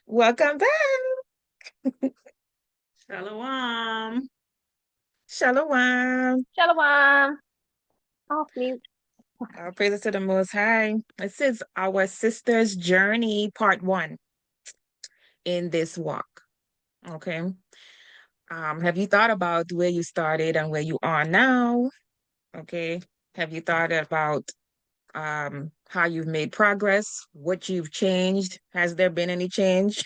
Welcome back. Shalom. Shalom. Shalom. Off mute. All praises to the Most High. This is our sister's journey, part one in this walk. Okay. Have you thought about where you started and where you are now? Okay. Have you thought about how you've made progress, what you've changed? Has there been any change?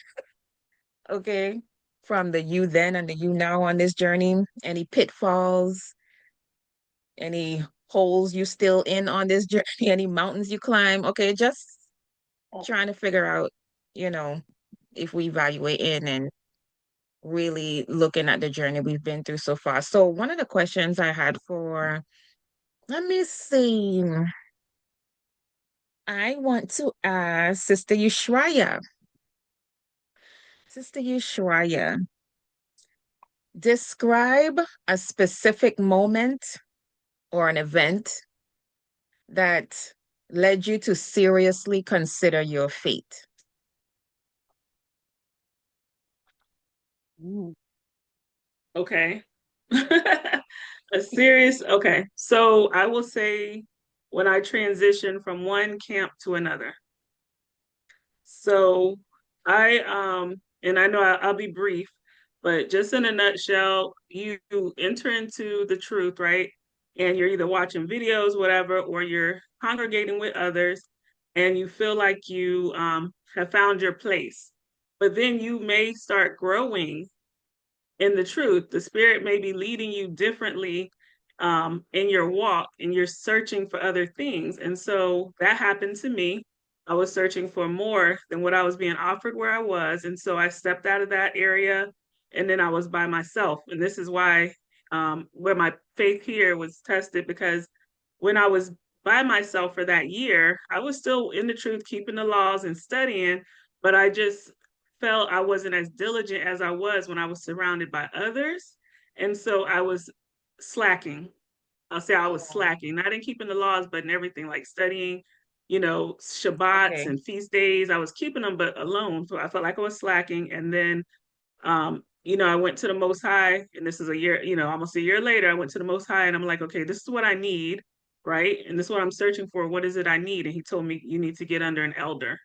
Okay. From the you then and the you now on this journey? Any pitfalls? Any holes you still in on this journey? Any mountains you climb? Okay, just trying to figure out, you know, if we evaluate in and really looking at the journey we've been through so far. So one of the questions I had for, let me see. I want to ask Sister Yushraya. Sister Yushraya, describe a specific moment or an event that led you to seriously consider your fate. Okay. Okay. So I will say when I transitioned from one camp to another. So and I know I'll be brief, but just in a nutshell, you enter into the truth, right? And you're either watching videos, whatever, or you're congregating with others, and you feel like you have found your place. But then you may start growing in the truth. The spirit may be leading you differently in your walk, and you're searching for other things. And so that happened to me. I was searching for more than what I was being offered where I was. And so I stepped out of that area, and then I was by myself. And this is why where my faith here was tested, because when I was by myself for that year, I was still in the truth, keeping the laws and studying, but I just felt I wasn't as diligent as I was when I was surrounded by others. And so I was slacking. I'll say I was slacking, not in keeping the laws, but in everything like studying, Shabbats Okay. and feast days. I was keeping them, but alone. So I felt like I was slacking. And then, I went to the Most High, and this is a year, almost a year later, I went to the Most High and I'm like, okay, this is what I need, right? And this is what I'm searching for. What is it I need? And he told me, you need to get under an elder.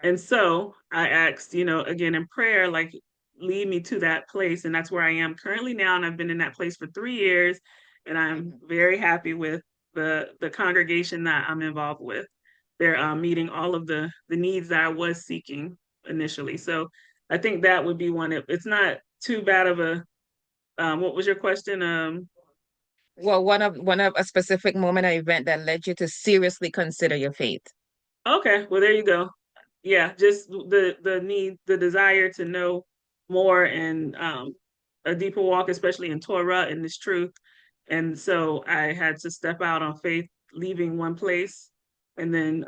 And so I asked, again in prayer, like, lead me to that place. And that's where I am currently now. And I've been in that place for 3 years. And I'm very happy with the congregation that I'm involved with. They're meeting all of the needs that I was seeking initially. So I think that would be one. It's not too bad of a, what was your question? Well, one of a specific moment or event that led you to seriously consider your faith. Okay, well, there you go. Yeah, just the need, the desire to know more and a deeper walk, especially in Torah and this truth. And so I had to step out on faith, leaving one place and then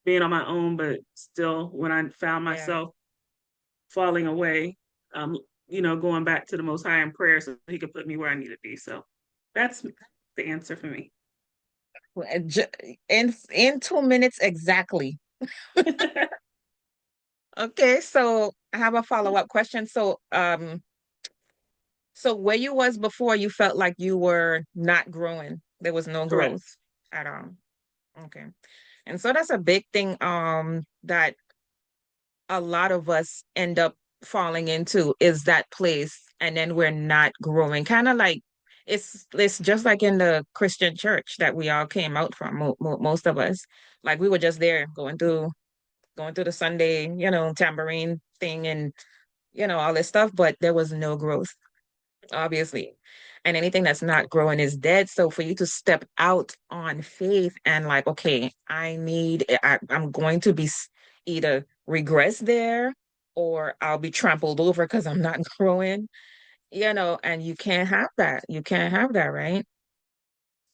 being on my own, but still when I found Yeah. myself falling away, um, going back to the Most High in prayer so he could put me where I need to be. So that's the answer for me. Well, in 2 minutes exactly. Okay, so I have a follow-up question. So where you was before, you felt like you were not growing. There was no Correct. growth at all. Okay. And so that's a big thing that a lot of us end up falling into is that place, and then we're not growing. Kind of like it's just like in the Christian church that we all came out from, most of us. Like we were just there going through the Sunday, tambourine thing and all this stuff, but there was no growth, obviously. And anything that's not growing is dead. So for you to step out on faith and like, okay, I'm going to be either regress there or I'll be trampled over because I'm not growing, and you can't have that. You can't have that, right?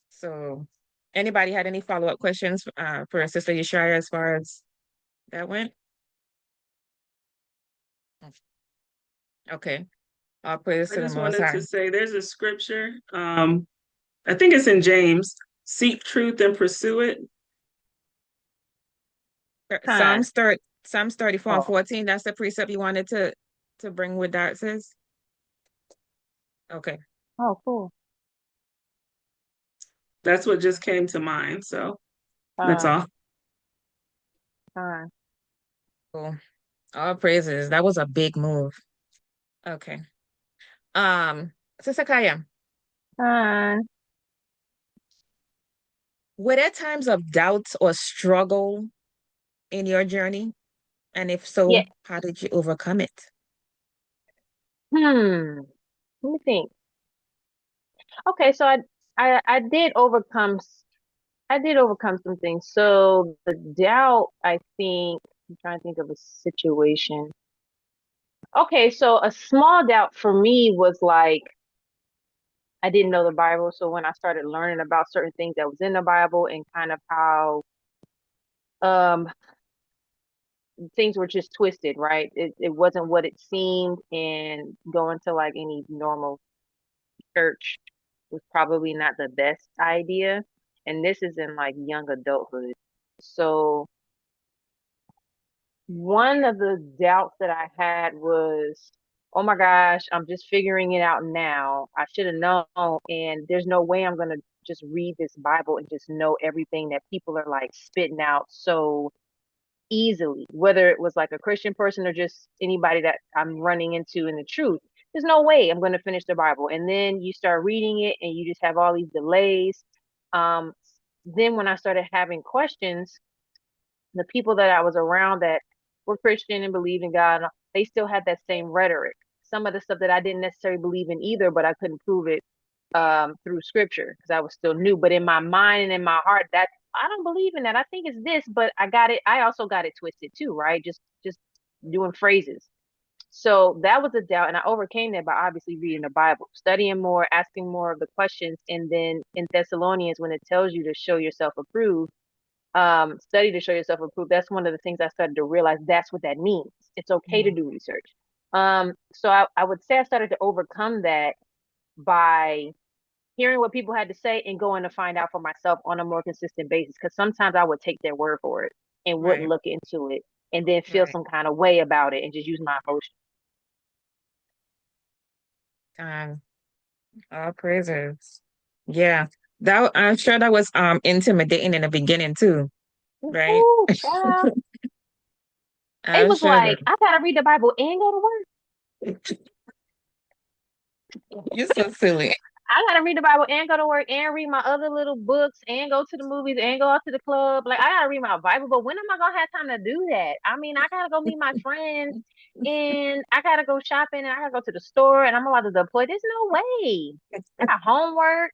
So anybody had any follow-up questions for Sister Yeshaya as far as that went? Okay. All praise I to the just Most wanted to High. say there's a scripture. I think it's in James. Seek truth and pursue it. Kind. Psalms 34 and Oh, 14. That's the precept you wanted to bring with that, sis? Okay. oh, cool. That's what just came to mind. So that's Kind, all. kind, Cool. All praises. That was a big move. Okay. Sister Kaya, kind. were there times of doubt or struggle in your journey? And if Yeah. so, how did you overcome it? Let me think. Okay, so I did overcome I did overcome some things. So the doubt, I think, I'm trying to think of a situation. Okay, so a small doubt for me was like I didn't know the Bible, so when I started learning about certain things that was in the Bible and kind of how um things were just twisted, right? It wasn't what it seemed, and going to like any normal church was probably not the best idea. And this is in like young adulthood. So one of the doubts that I had was, oh my gosh, I'm just figuring it out now. I should have known, and there's no way I'm gonna just read this Bible and just know everything that people are like spitting out so easily, whether it was like a Christian person or just anybody that I'm running into in the truth. There's no way I'm going to finish the Bible. And then you start reading it and you just have all these delays. Um, then when I started having questions, the people that I was around that were Christian and believed in God, they still had that same rhetoric. Some of the stuff that I didn't necessarily believe in either, but I couldn't prove it through scripture because I was still new. But in my mind and in my heart, that I don't believe in that. I think it's this, but I got it. I also got it twisted too, right? Just doing phrases. So that was a doubt, and I overcame that by obviously reading the Bible, studying more, asking more of the questions, and then in Thessalonians, when it tells you to show yourself approved, study to show yourself approved. That's one of the things I started to realize. That's what that means. It's okay to Mhm. do research. So I would say I started to overcome that by hearing what people had to say and going to find out for myself on a more consistent basis. Because sometimes I would take their word for it and wouldn't Right, look into it and then feel right. some kind of way about it and just use my emotions. Um, all praises. Yeah. That I'm sure that was intimidating in the beginning too, right? Ooh, child. It I'm was sure like, that I gotta read the Bible and go to work. you're so silly. I gotta read the Bible and go to work and read my other little books and go to the movies and go out to the club. Like I gotta read my Bible, but when am I gonna have time to do that? I mean, I gotta go meet my friends and I gotta go shopping and I gotta go to the store and I'm about to deploy. There's no way. I got homework.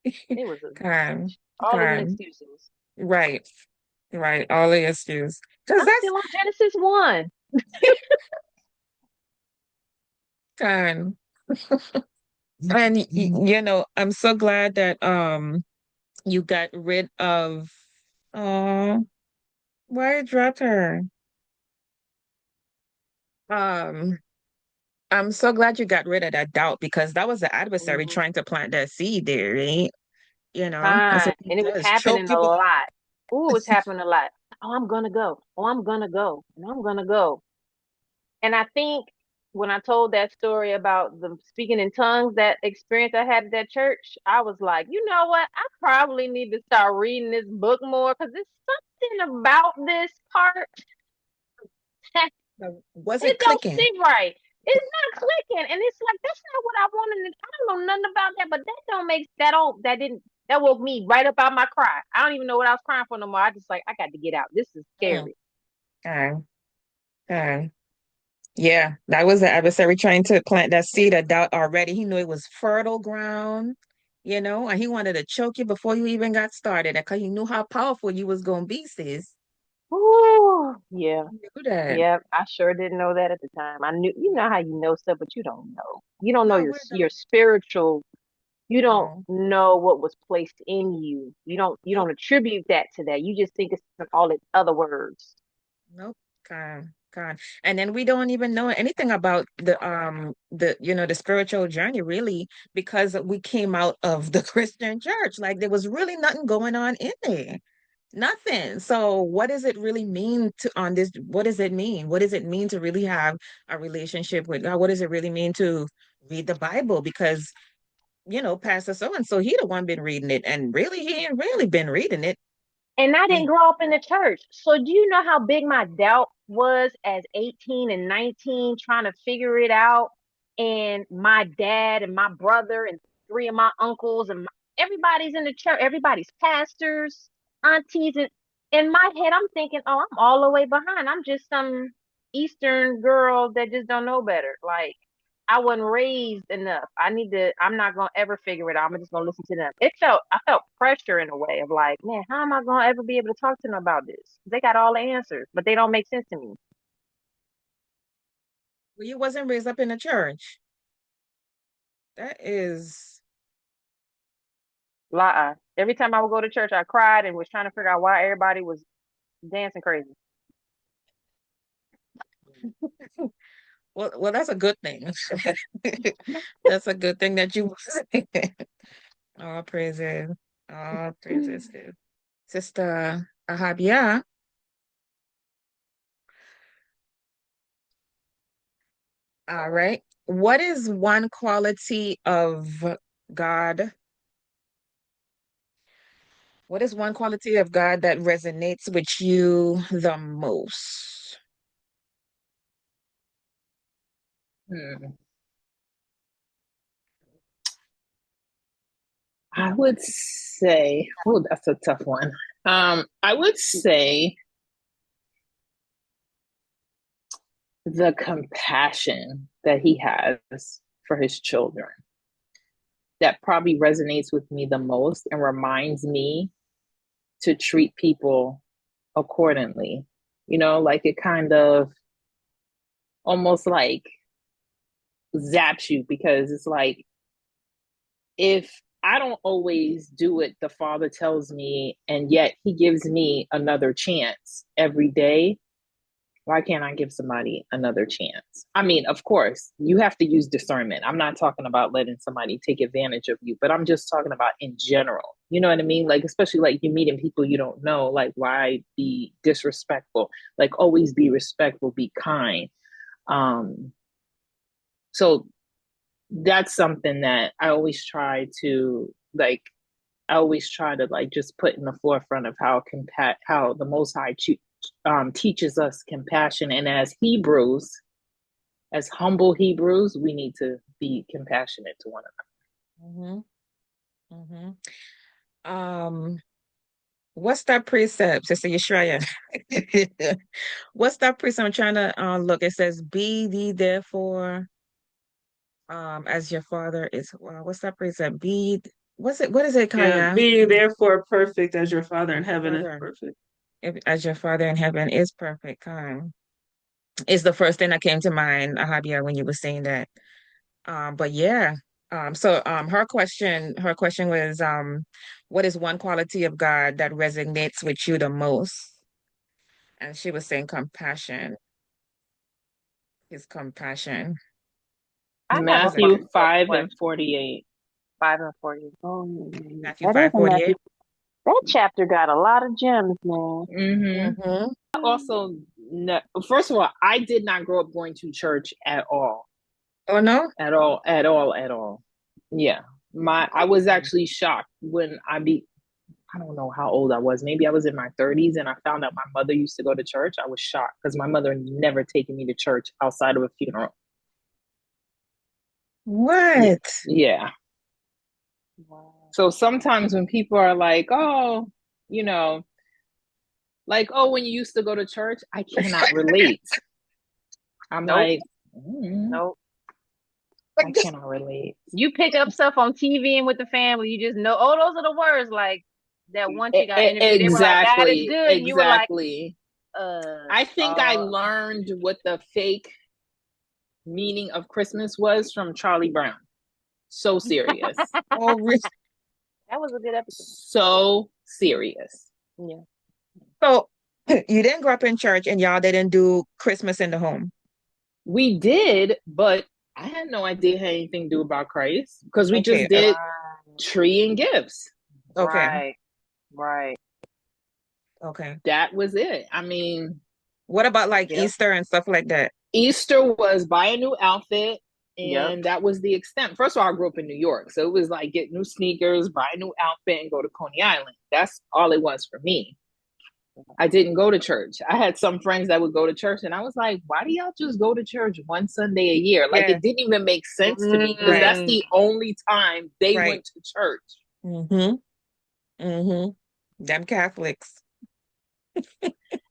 It was Con, all of them con. excuses. Right, right. All the issues. Because I'm that's still on Genesis 1. con. And I'm so glad that you got rid of oh why it dropped her. Um I'm so glad you got rid of that doubt because that was the adversary Mhm. trying to plant that seed there, right? That's Fine. what he And it was does. Choke happening a people. lot. Ooh, it was happening a lot. Oh, I'm gonna go. Oh, I'm gonna go. And I'm gonna go. And I think when I told that story about the speaking in tongues, that experience I had at that church, I was like, you know what? I probably need to start reading this book more because there's something about this part wasn't It don't clicking. sit right. It's not clicking, and it's like that's not what I wanted. I don't know nothing about that, but that woke me right up out my cry. I don't even know what I was crying for no more. I just like I got to get out. This is Mm. scary. Okay. Okay. Yeah, that was the adversary trying to plant that seed of doubt already. He knew it was fertile ground, and he wanted to choke you before you even got started because he knew how powerful you was gonna be, sis. Ooh, yeah, He knew that. yeah. I sure didn't know that at the time. I knew, you know how you know stuff, but you don't know. You don't know No, your we your don't. spiritual. You don't No. know what was placed in you. You Nope. don't attribute that to that. You just think it's all its other words. Nope. God. And then we don't even know anything about the spiritual journey really because we came out of the Christian church. Like there was really nothing going on in there. Nothing. So what does it really mean to on this? What does it mean? What does it mean to really have a relationship with God? What does it really mean to read the Bible? Because, Pastor so and so, he the one been reading it, and really he ain't really been reading it. And I didn't We grow up in the church. So do you know how big my doubt was as 18 and 19 trying to figure it out? And my dad and my brother and three of my uncles and everybody's in the church, everybody's pastors, aunties. And in my head, I'm thinking, oh, I'm all the way behind. I'm just some Eastern girl that just don't know better. Like, I wasn't raised enough. I'm not gonna ever figure it out. I'm just gonna listen to them. I felt pressure in a way of like, man, how am I gonna ever be able to talk to them about this? They got all the answers, but they don't make sense to me. you wasn't raised up in the church. That is Lie. Every time I would go to church, I cried and was trying to figure out why everybody was dancing crazy. well, that's a good thing. That's a good thing that you all praises. All praises, sis. Sister Ahabia. All right. What is one quality of God? What is one quality of God that resonates with you the most? Hmm. I would say, oh, that's a tough one. I would say the compassion that he has for his children. That probably resonates with me the most and reminds me to treat people accordingly. Like it kind of almost like zaps you because it's like if I don't always do what the Father tells me, and yet He gives me another chance every day, why can't I give somebody another chance? I mean, of course, you have to use discernment. I'm not talking about letting somebody take advantage of you, but I'm just talking about in general. You know what I mean? Like, especially like you meeting people you don't know, like, why be disrespectful? Like, always be respectful, be kind. Um, so that's something that I always try to like just put in the forefront of how the Most High teaches us compassion, and as humble Hebrews, we need to be compassionate to one Mm-hmm. Mm-hmm. Um, what's that precept, Sister Yeshaya? What's that precept? I'm trying to look. It says, "Be ye therefore as your father is." What's that precept? What's it? What is it, Yeah, Kaya? be therefore perfect as your Father in As your heaven is father, perfect. as your father in heaven is perfect. Kind is the first thing that came to mind, Ahabia, when you were saying that. But yeah. Her question was, what is one quality of God that resonates with you the most? And she was saying compassion, his compassion. I another. have a Is Matthew follow-up 5 and question. 48. 5 and 40. Oh, Matthew that is a 5:48? Matthew. That chapter got a lot of gems, man. Mm-hmm. Mm-hmm. Also, no, first of all, I did not grow up going to church at all, Oh no? at all, at all, at all. Yeah, I was actually shocked when I don't know how old I was. Maybe I was in my 30s and I found out my mother used to go to church. I was shocked because my mother never taken me to church outside of a funeral. Yeah. What? Yeah. Wow. So sometimes when people are like, oh, you know, like, oh, when you used to go to church, I cannot relate. I'm Nope. like, Nope. I cannot relate. You pick up stuff on TV and with the family, you just know, oh, those are the words. Like that one chick I interviewed, they were like, God is Exactly. good. And you were like, Exactly. I think I learned what the fake meaning of Christmas was from Charlie Brown. So serious. Oh, that was a good episode. So serious. Yeah. so you didn't grow up in church and y'all didn't do Christmas in the home. We did, but I had no idea it had anything to do about Christ because we Okay. just did Right. tree and gifts. Okay. Right. Okay. That was it. I mean, What about like Yep. Easter and stuff like that? Easter was buy a new outfit, Yep. and that was the extent. First of all, I grew up in New York, so it was like get new sneakers, buy a new outfit, and go to Coney Island. That's all it was for me. I didn't go to church. I had some friends that would go to church, and I was like, why do y'all just go to church one Sunday a year? Like, Yeah. it didn't even make sense to me because Right. that's the only time they Right. went to church. Mm-hmm. Mm-hmm. Them Catholics.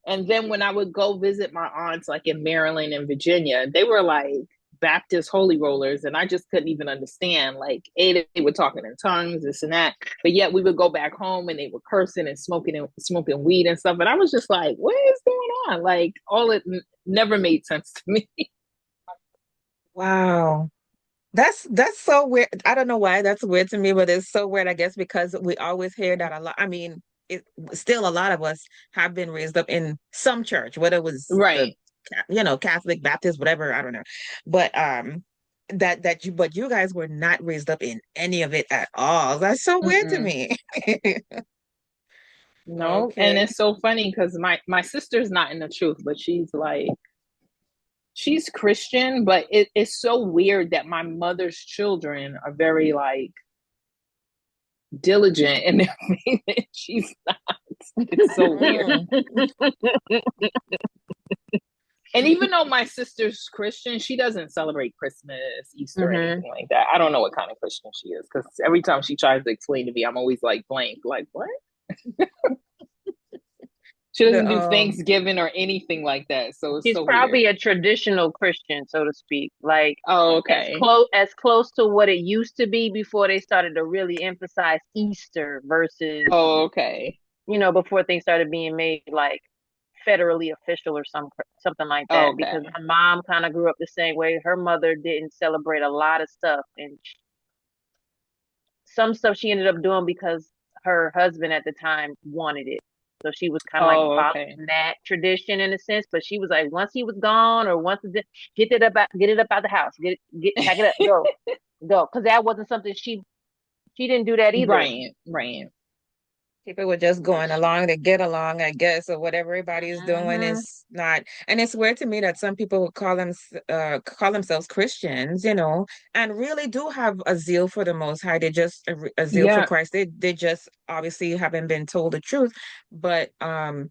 And then when I would go visit my aunts, like in Maryland and Virginia, they were like Baptist holy rollers, and I just couldn't even understand. Like, they were talking in tongues, this and that, but yet we would go back home and they were cursing and smoking weed and stuff. And I was just like, what is going on? Like, all it never made sense to me. Wow. That's so weird. I don't know why that's weird to me, but it's so weird, I guess, because we always hear that a lot. I mean, it still a lot of us have been raised up in some church, whether it was the Right. Catholic, Baptist, whatever, I don't know. But but you guys were not raised up in any of it at all. That's so weird to Mm-mm. me. No. And Okay. it's so funny because my sister's not in the truth, but she's Christian, but it's so weird that my mother's children are very like diligent in their faith and she's not. It's so weird. And even though my sister's Christian, she doesn't celebrate Christmas, Easter, or anything like that. I don't know what kind of Christian she is because every time she tries to explain to me, I'm always like blank, like what? She doesn't do Thanksgiving or anything like that. So it's She's so probably weird. a traditional Christian, so to speak. Like Oh, okay. as close to what it used to be before they started to really emphasize Easter versus Oh, okay. before things started being made like federally official or something like that. Okay. Because my mom kind of grew up the same way. Her mother didn't celebrate a lot of stuff, and some stuff she ended up doing because her husband at the time wanted it. So she was kind of like Oh, okay. following that tradition in a sense. But she was like, once he was gone, or get it up out the house, pack it up, go, because that wasn't something she didn't do that either. Right. People were just going along to get along, I guess, or whatever everybody's doing is not. And it's weird to me that some people would call themselves Christians, and really do have a zeal for the Most High. They just a zeal for Christ. They just obviously haven't been told the truth, but then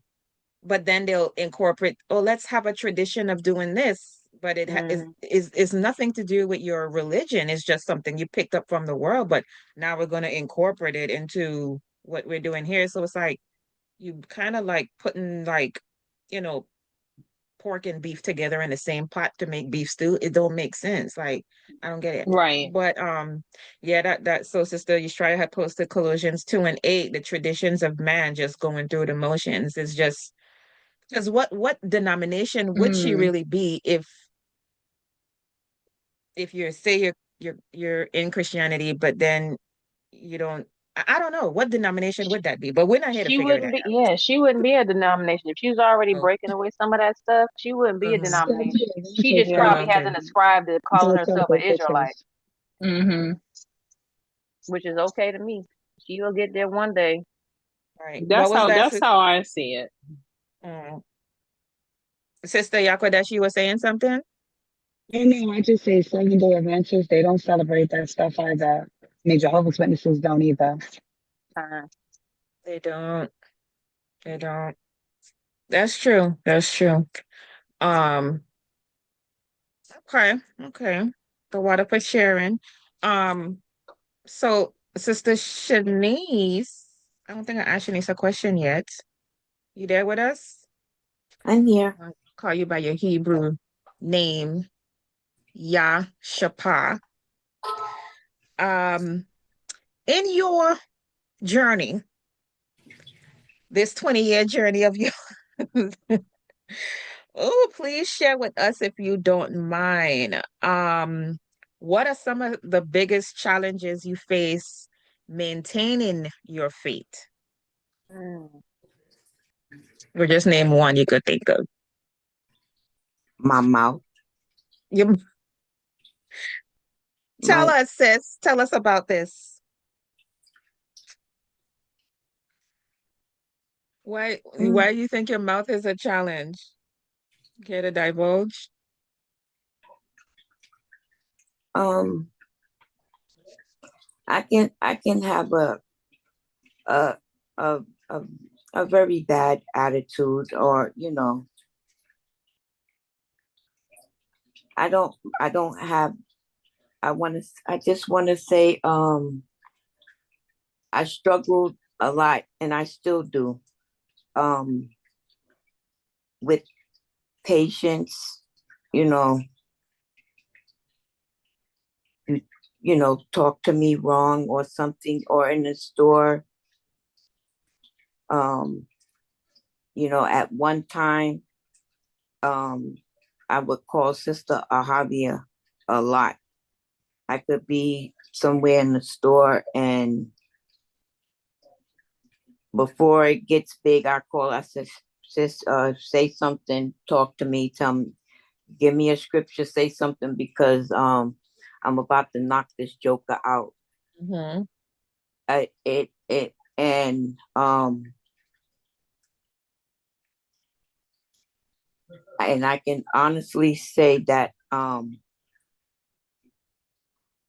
they'll incorporate, oh, let's have a tradition of doing this. But is nothing to do with your religion. It's just something you picked up from the world, but now we're going to incorporate it into what we're doing here. So it's like you kind of like putting like, pork and beef together in the same pot to make beef stew. It don't make sense. Like, I don't get it. Right. But yeah, that so Sister Yushraya had posted Colossians 2 and 8, the traditions of man just going through the motions. It's just because what denomination would she really be if you say you're in Christianity, but then you don't. I don't know what denomination would that be, but we're not here to She figure wouldn't that be, out. yeah, she wouldn't be a denomination. If she was already Oh, breaking away some of that stuff, she wouldn't be a denomination. She just probably okay. hasn't ascribed to calling herself an Israelite, which is okay to me. She will get there one day. Right. What That's was that, how I see it. Sister Yakodashi was saying something? No, I just say Seventh-day Adventists, they don't celebrate that stuff either. I mean, Jehovah's Witnesses don't either. They don't. They don't. That's true. That's true. Um, okay, okay. The water for sharing. Um, so Sister Shanice, I don't think I asked Shanice a question yet. You there with us? I'm here. I'll call you by your Hebrew name, Yah Shapah. Um, in your journey, this 20-year journey of yours, oh, please share with us if you don't mind. What are some of the biggest challenges you face maintaining your faith? Mm. Or just name one you could think of. My mouth, You tell my us, sis. Tell us about this. mm, Why do you think your mouth is a challenge? Care to divulge? um I can have a a a, a very bad attitude, or I don't have I just want to say I struggled a lot, and I still do, um with patience. you know you, talk to me wrong or something, or in the store. um at one time, um I would call Sister Ahavia a lot. I could be somewhere in the store, and before it gets big, I call. I said, "Sis, say something. Talk to me. Tell me. Give me a scripture. Say something, because I'm about to knock this joker out." Mm-hmm. And I can honestly say that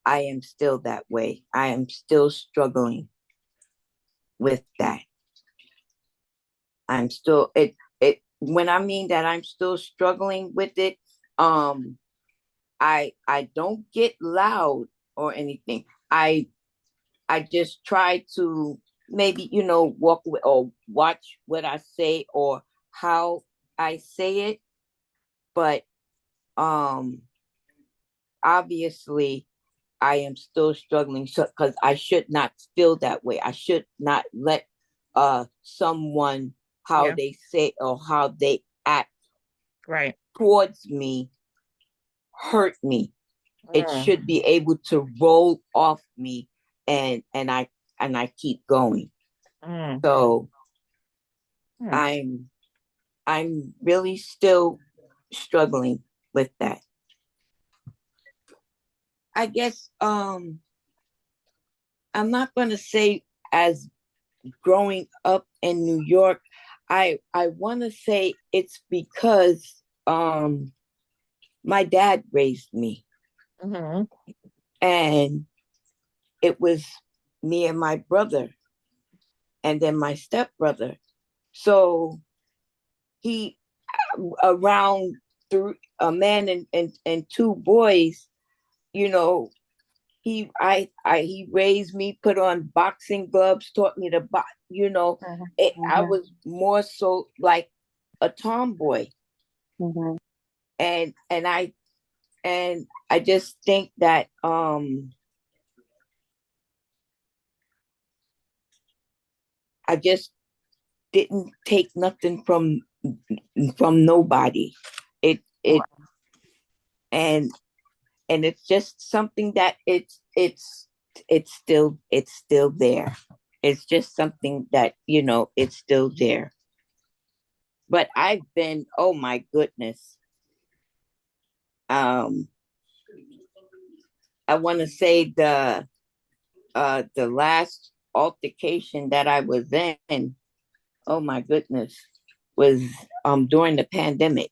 I am still that way. I am still struggling with that. I'm still it when I mean that I'm still struggling with it. Um I don't get loud or anything. I just try to maybe walk with, or watch what I say or how I say it. But um obviously I am still struggling, so because I should not feel that way. I should not let someone, how Yeah, they say or how they act right. towards me, hurt me. It Mm, should be able to roll off me, and I keep going. mm, So mm. I'm I'm really still struggling with that. I guess I'm not gonna say, as growing up in New York, I want to say it's because my dad raised me, Mm-hmm. and it was me and my brother, and then my stepbrother. So he, around a man and two boys, you know, he raised me, put on boxing gloves, taught me to box. Mhm, I mhm, was more so like a tomboy. mhm. And and i and I just think that I just didn't take nothing from nobody. It and and it's just something that it's still there. It's just something that it's still there. But I've been, oh my goodness, um I want to say the last altercation that I was in, oh my goodness, was during the pandemic.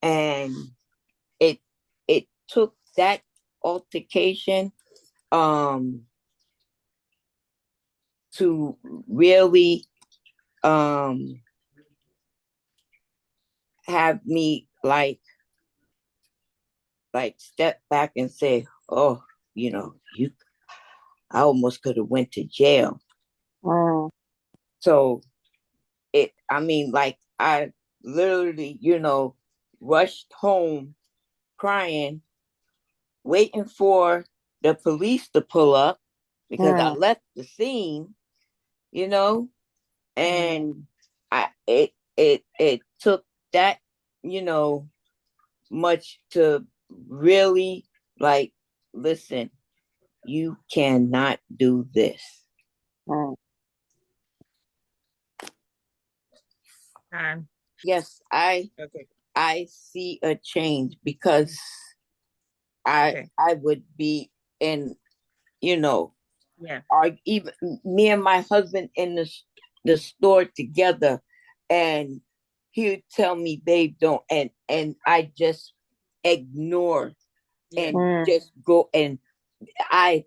And it it took that altercation, um to really have me like step back and say, oh, you I almost could have went to jail. So I literally, rushed home crying, waiting for the police to pull up because I left the scene, and it took that, much to really listen, you cannot do this. Yes, I see a change because I would be in, or even me and my husband in the store together, and he would tell me, babe, don't, and I just ignore and just go, and I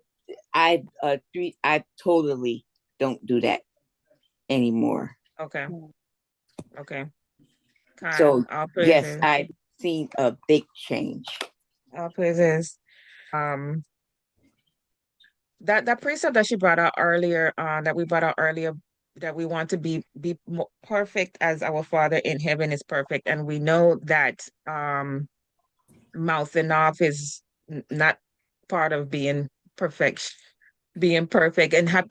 totally don't do that anymore. Okay. So yes, I've seen a big change. All praises. That precept that she brought out earlier, that we brought out earlier, that we want to be perfect as our Father in heaven is perfect, and we know that mouthing off is not part of being perfect, and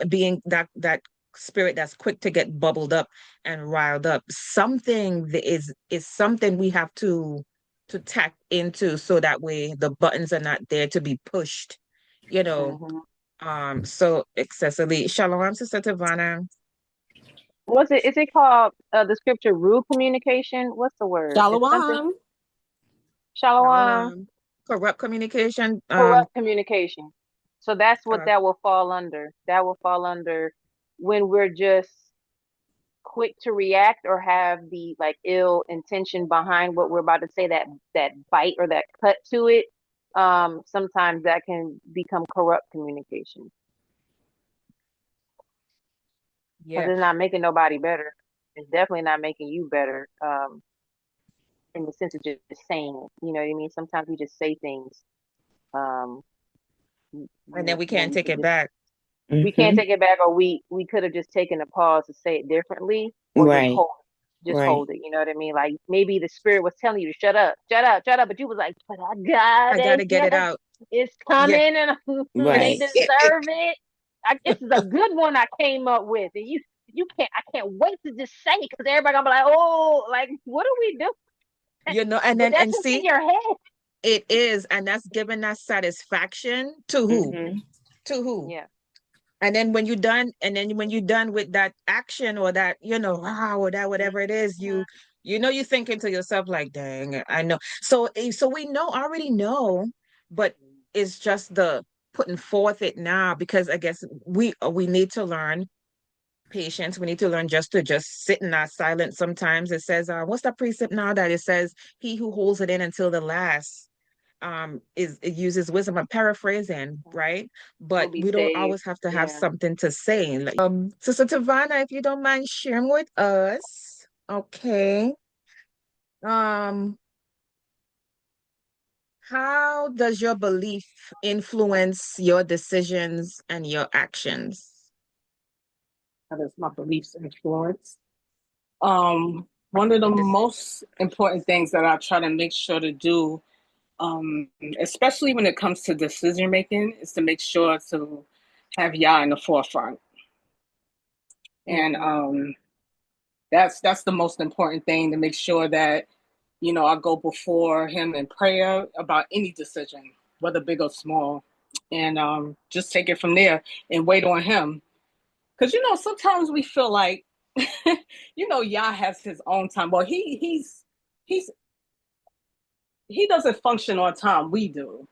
being that spirit that's quick to get bubbled up and riled up. Something that is something we have to tap into, so that way the buttons are not there to be pushed, so excessively. Shalom, Sister Tavana. Is it called the scripture rude communication? What's the word? It's something. Shalom. Corrupt communication. Corrupt communication. So that's what that will fall under. That will fall under when we're just quick to react or have the ill intention behind what we're about to say, that bite or that cut to it. Sometimes that can become corrupt communication. Because it's not making nobody better. It's definitely not making you better. In the sense of just saying it. You know what I mean? Sometimes we just say things. And then we can't take it back. We can't take it back, or we could have just taken a pause to say it differently, or just hold it. You know what I mean? Like maybe the spirit was telling you to shut up, but you was like, but I gotta get it out. It's coming, and they deserve it. This is a good one I came up with, and you can't. I can't wait to just say it, because everybody gonna be like, oh, like what do we do? And then that's see in your head. It is, and that's giving that satisfaction to who? To who? Yeah. And then when you're done, with that action, or that, or that whatever it is, you're thinking to yourself like, dang, I know. So we already know, but it's just the putting forth it now, because I guess we need to learn patience. We need to learn just to sit in that silence. Sometimes it says, what's that precept now that it says, he who holds it in until the last it uses wisdom. I'm paraphrasing, right? But we don't always have to have something to say. Like, Sister Tavana, if you don't mind sharing with us, okay. How does your belief influence your decisions and your actions? How does my beliefs influence? One of the most important things that I try to make sure to do, especially when it comes to decision making, is to make sure to have Yah in the forefront. And that's the most important thing, to make sure that, I go before him in prayer about any decision, whether big or small, and just take it from there and wait on him. Because, sometimes we feel like, Yah has his own time. Well, he doesn't function on time. We do.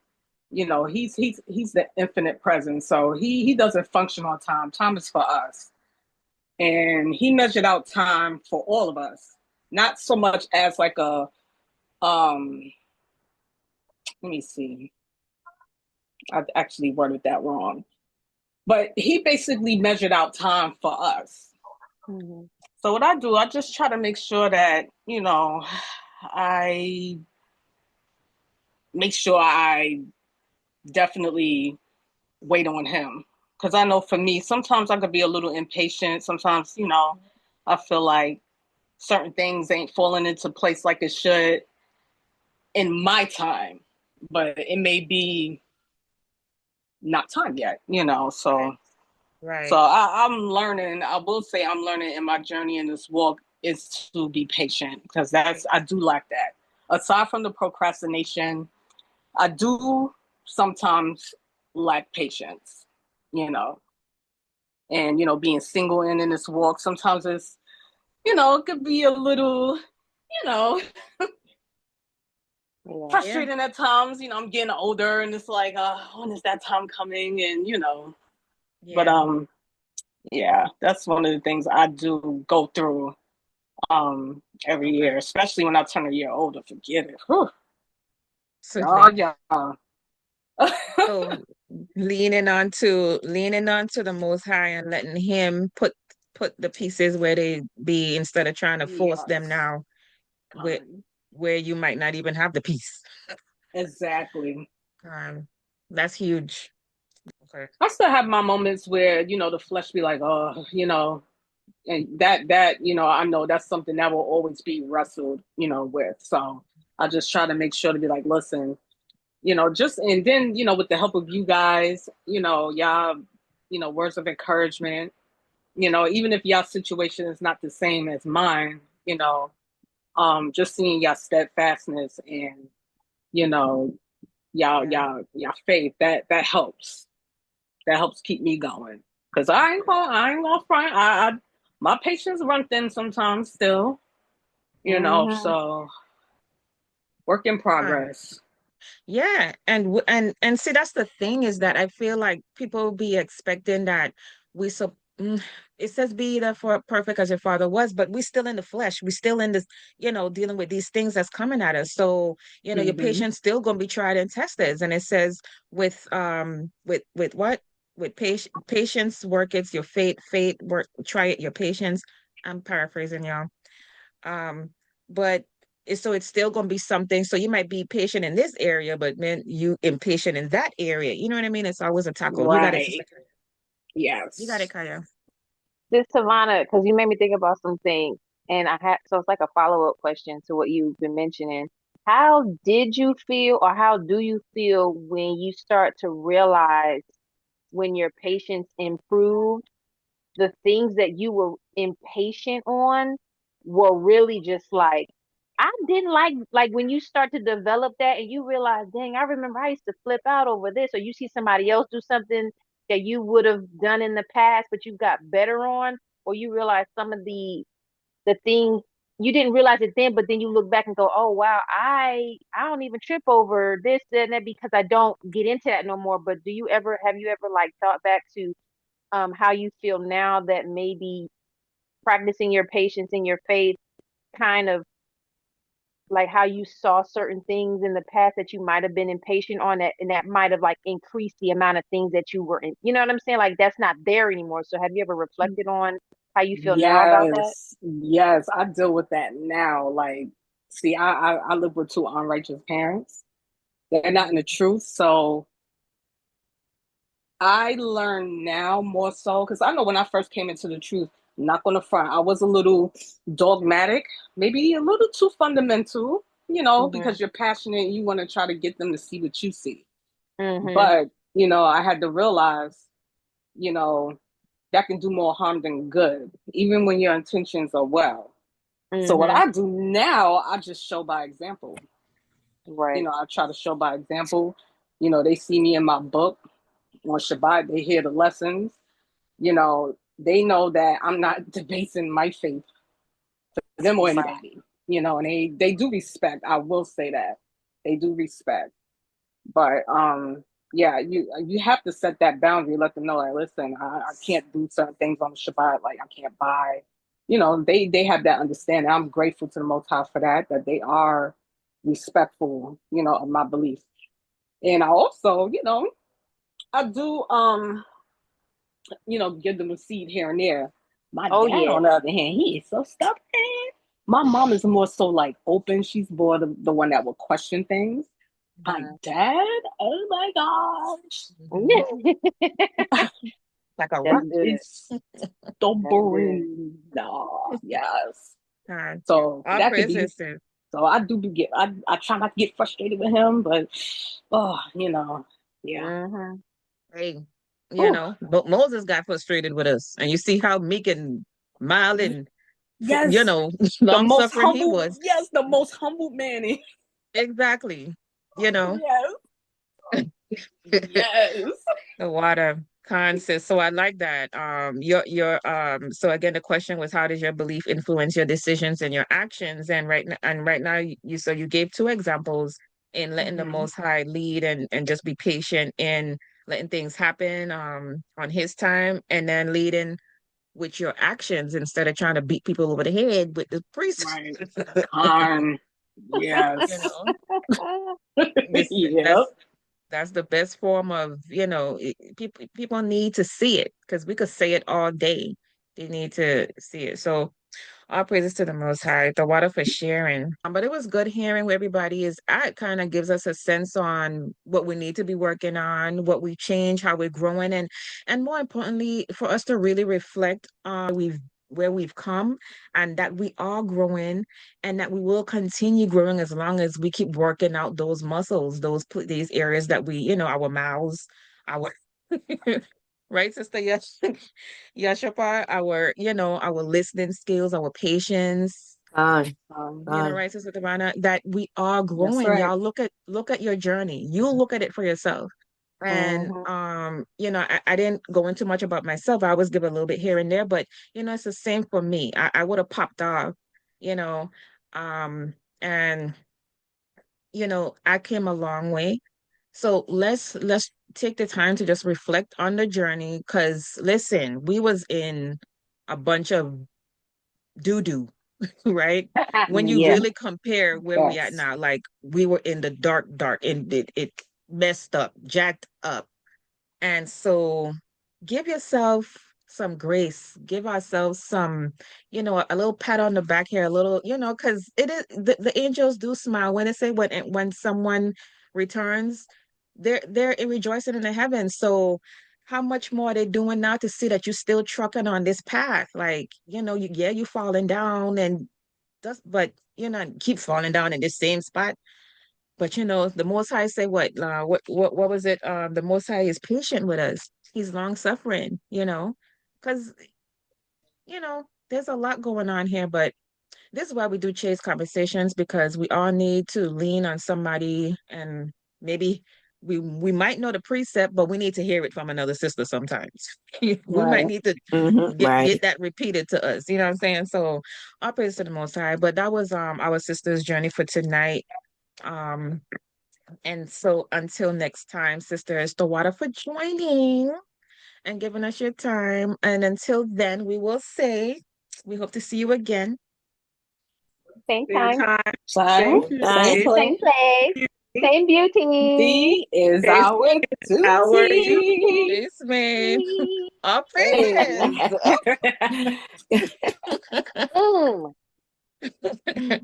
He's the infinite presence. So he doesn't function on time. Time is for us. And he measured out time for all of us. Not so much as like a, let me see. I've actually worded that wrong. But he basically measured out time for us. Mm-hmm. So what I do, I just try to make sure that, I make sure I definitely wait on him. Because I know for me, sometimes I could be a little impatient. Sometimes, I feel like certain things ain't falling into place like it should in my time, but it may be not time yet, Right. So, so Right. I'm learning. I will say I'm learning in my journey in this walk is to be patient because I do lack that. Aside from the procrastination, I do sometimes lack patience, you know, and being single and in this walk, sometimes it's, it could be a little, you know, Yeah. Yeah. frustrating at times. I'm getting older and it's like, when is that time coming? And, but Yeah. yeah, that's one of the things I do go through every Okay. year, especially when I turn a year older. Forget it. Whew. So, Oh yeah. so leaning onto the Most High and letting Him put the pieces where they be instead of trying to force them Yes. now where where you might not even have the piece. Exactly. Um, that's huge. Okay. I still have my moments where, the flesh be like, oh, and that, I know that's something that will always be wrestled, with. So I just try to make sure to be like, listen, just and then, with the help of you guys, y'all, words of encouragement, even if y'all situation is not the same as mine, just seeing y'all steadfastness and, you know, Yeah. y'all faith, that helps. That helps keep me going. Cause I ain't gonna front. My patience run thin sometimes still, Mm-hmm. so work in Fine. progress. Yeah, and see that's the thing is that I feel like people be expecting that we so it says be therefore perfect as your father was, but we still in the flesh. We still in this, dealing with these things that's coming at us. So, your Mm-hmm. patience still gonna be tried and tested. And it says with what? With patience work it's your faith work try it your patience. I'm paraphrasing y'all. But so it's still going to be something. So you might be patient in this area, but man, you impatient in that area. You know what I mean? It's always a tackle. You got it, sister. Right. You got it, Yes. Kaya. This Savannah, because you made me think about something, and I had so it's like a follow-up question to what you've been mentioning. How did you feel, or how do you feel when you start to realize when your patience improved, the things that you were impatient on were really just like I didn't like when you start to develop that and you realize, dang, I remember I used to flip out over this, or you see somebody else do something that you would have done in the past, but you got better on, or you realize some of the things you didn't realize it then, but then you look back and go, oh wow, I don't even trip over this, that, and that because I don't get into that no more. But have you ever like thought back to how you feel now that maybe practicing your patience and your faith kind of like how you saw certain things in the past that you might have been impatient on that and that might have like increased the amount of things that you were in, you know what I'm saying, like that's not there anymore. So have you ever reflected on how you feel now about that? Yes, I deal with that now. Like, see, I live with two unrighteous parents. They're not in the truth, so I learn now more so because I know when I first came into the truth, I'm not gonna front, I was a little dogmatic, maybe a little too fundamental, Mhm. because you're passionate, you want to try to get them to see what you see. Mhm. But, I had to realize, you know, that can do more harm than good, even when your intentions are well. So what Mhm. I do now, I just show by example. Right. I try to show by example. They see me in my book on Shabbat, they hear the lessons, they know that I'm not debasing my faith for them or Right. anybody, and they do respect. I will say that they do respect, but yeah, you have to set that boundary. Let them know, like, listen, I can't do certain things on the Shabbat, like I can't buy. They have that understanding. I'm grateful to the Most High for that they are respectful, of my beliefs. And I also, I do give them a seed here and there. My Oh dad, yeah. on the other hand, he is so stubborn. My mom is more so like open. She's more the one that will question things. My Mhm. dad, oh my gosh, Mhm. Like a That's rock. good. is That's good. stubborn. No, yes. God. So All that could be. praises to. So I do get. I try not to get frustrated with him, but yeah. Mhm. Hey, Whew. Moses got frustrated with us, and you see how meek and mild and Yes, the long most suffering he humble. was. Yes, the most humble man. Exactly. You know. Yes, yes. The water concept. So I like that. So again the question was how does your belief influence your decisions and your actions? And right now you gave two examples in letting the Mhm. most high lead and just be patient in letting things happen on his time and then leading with your actions instead of trying to beat people over the head with the priest. Right. Um. You Yes. know, this Yep. that's the best form of, people need to see it because we could say it all day. They need to see it. So all praises to the Most High, the water for sharing. But it was good hearing where everybody is at. Kind of gives us a sense on what we need to be working on, what we change, how we're growing, and more importantly, for us to really reflect on where we've come and that we are growing and that we will continue growing as long as we keep working out those muscles, these areas that our mouths, our right, Sister Yes. Yashapa, our listening skills, our patience, Con, con. right, Sister Divana, that we are That's growing. right. Y'all look at your journey. You look at it for yourself. And Mhm. I didn't go into much about myself. I always give a little bit here and there, but it's the same for me. I would have popped off, you know. And I came a long way. So let's take the time to just reflect on the journey. Cause listen, we was in a bunch of doo-doo, right? When you Yeah. really compare where we at Yes. now, like we were in the dark, and it messed up, jacked up. And so give yourself some grace, give ourselves some, a little pat on the back here, a little, because it is the angels do smile when they say when someone returns, they're rejoicing in the heavens. So how much more are they doing now to see that you're still trucking on this path? Like, you falling down and but keep falling down in this same spot. But the Most High say what was it? The Most High is patient with us. He's long suffering, because there's a lot going on here. But this is why we do Chase conversations because we all need to lean on somebody, and maybe we might know the precept, but we need to hear it from another sister sometimes. We might Right. need to get Right. that repeated to us. You know what I'm saying? So all praise to the Most High. But that was our sister's journey for tonight. Um, and so until next time, sisters, the water for joining and giving us your time. And until then, we will say we hope to see you again. Same Same time, time, Same, same same Time. place. same place. place, same beauty. D is It's our our duty. This man, all Hey. praises. Mm.